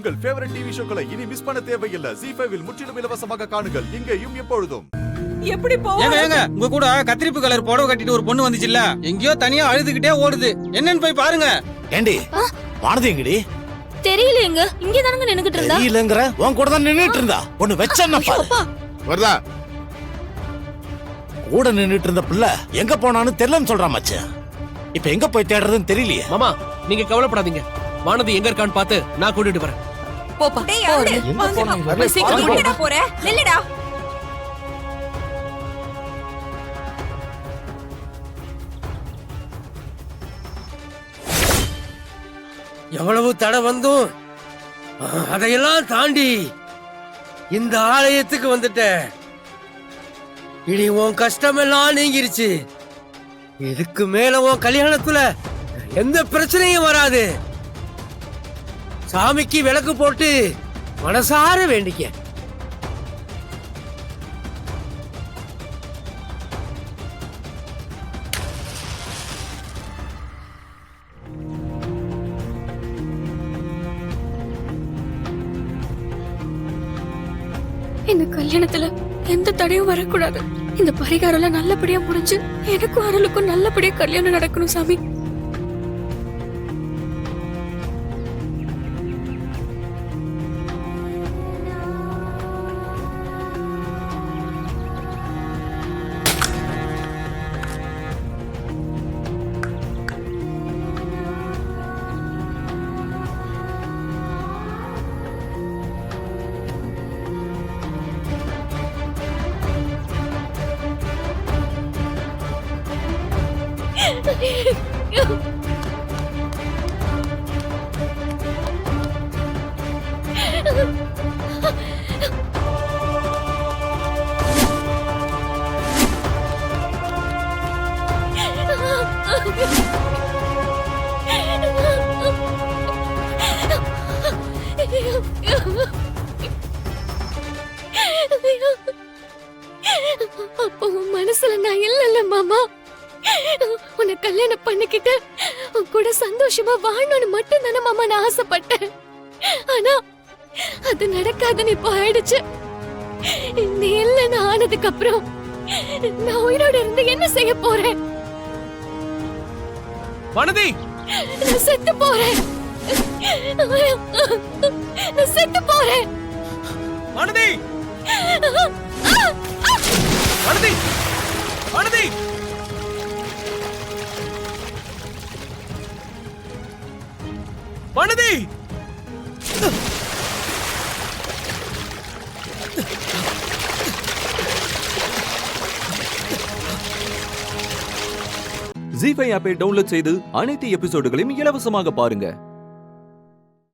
உங்கள் favourite TV ஷோக்களை இனி miss பண்ண தேவையில்லை. ZEE5 இல் முற்றிலும் இலவசமாக காணுங்கள். இங்கேயும் எப்பொழுதும். எப்படி ஏங்க உங்க கூட கத்திரிப்பு கலர் புடவை கட்டிட்டு ஒரு பொண்ணு வந்துச்சுல்ல, எங்கேயோ தனியா அழுதுகிட்டே ஓடுது. என்னன்னு போய் பாருங்க. ஏண்டி வானதி எங்கடி? தெரியலங்க, இங்க தானங்க நின்னுகிட்டு இருந்தா. தெரியலங்கற உன் கூட தான் நின்னுட்டு இருந்தா. ஒண்ணு வெச்சன்னா பாரு. வரதா கூட நின்னுட்டு இருந்த பிள்ளை எங்க போனான்னு தெரியலன்னு சொல்றா மச்சான். இப்ப எங்க போய் தேடுறதுன்னு தெரியலையே. மாமா நீங்க கவலைப்படாதீங்க, வானதி எங்க இருக்கான்னு பார்த்து நான் கூட்டிட்டு வரேன். போப்பா. டேய் ஆளு வாங்க. சீக்கிரம் எங்கடா போற? நில்லுடா. எவ்வளவு தடை வந்தும் அதையெல்லாம் தாண்டி இந்த ஆலயத்துக்கு வந்துட்ட. இனி உன் கஷ்டமெல்லாம் நீங்கிருச்சு. இதுக்கு மேல உன் கல்யாணத்துல எந்த பிரச்சனையும் வராது. சாமிக்கு விளக்கு போட்டு மனசார வேண்டிக்க. இந்த கல்யாணத்துல எந்த தடையும் வரக்கூடாது. இந்த பரிகாரம் நல்லபடியா முடிஞ்சு எனக்கும் அருளுக்கும் நல்லபடியா கல்யாணம் நடக்கணும் சாமி. அப்போ உன் மனசுல நான் இல்லல்ல மாமா. உன்னை கல்யாணம் பண்ணிக்கிட்டு உன் கூட சந்தோஷமா வாழணும்னு மட்டும் தானே மாமா நான் ஆசைப்பட்டேன். ஆனா அது நடக்காதுன்னு இப்போ ஆயிடுச்சு. நீ இல்லைன்னு ஆனதுக்கு அப்புறம் நான் உயிரோட இருந்து என்ன செய்ய போறேன்? வானதி நான் செத்து போறேன். நான் செத்து போறேன். வானதி வானதி வானதி வானதி. ZEE5 ஆப்பை டவுன்லோட் செய்து அனைத்து எபிசோடுகளையும் இலவசமாக பாருங்க.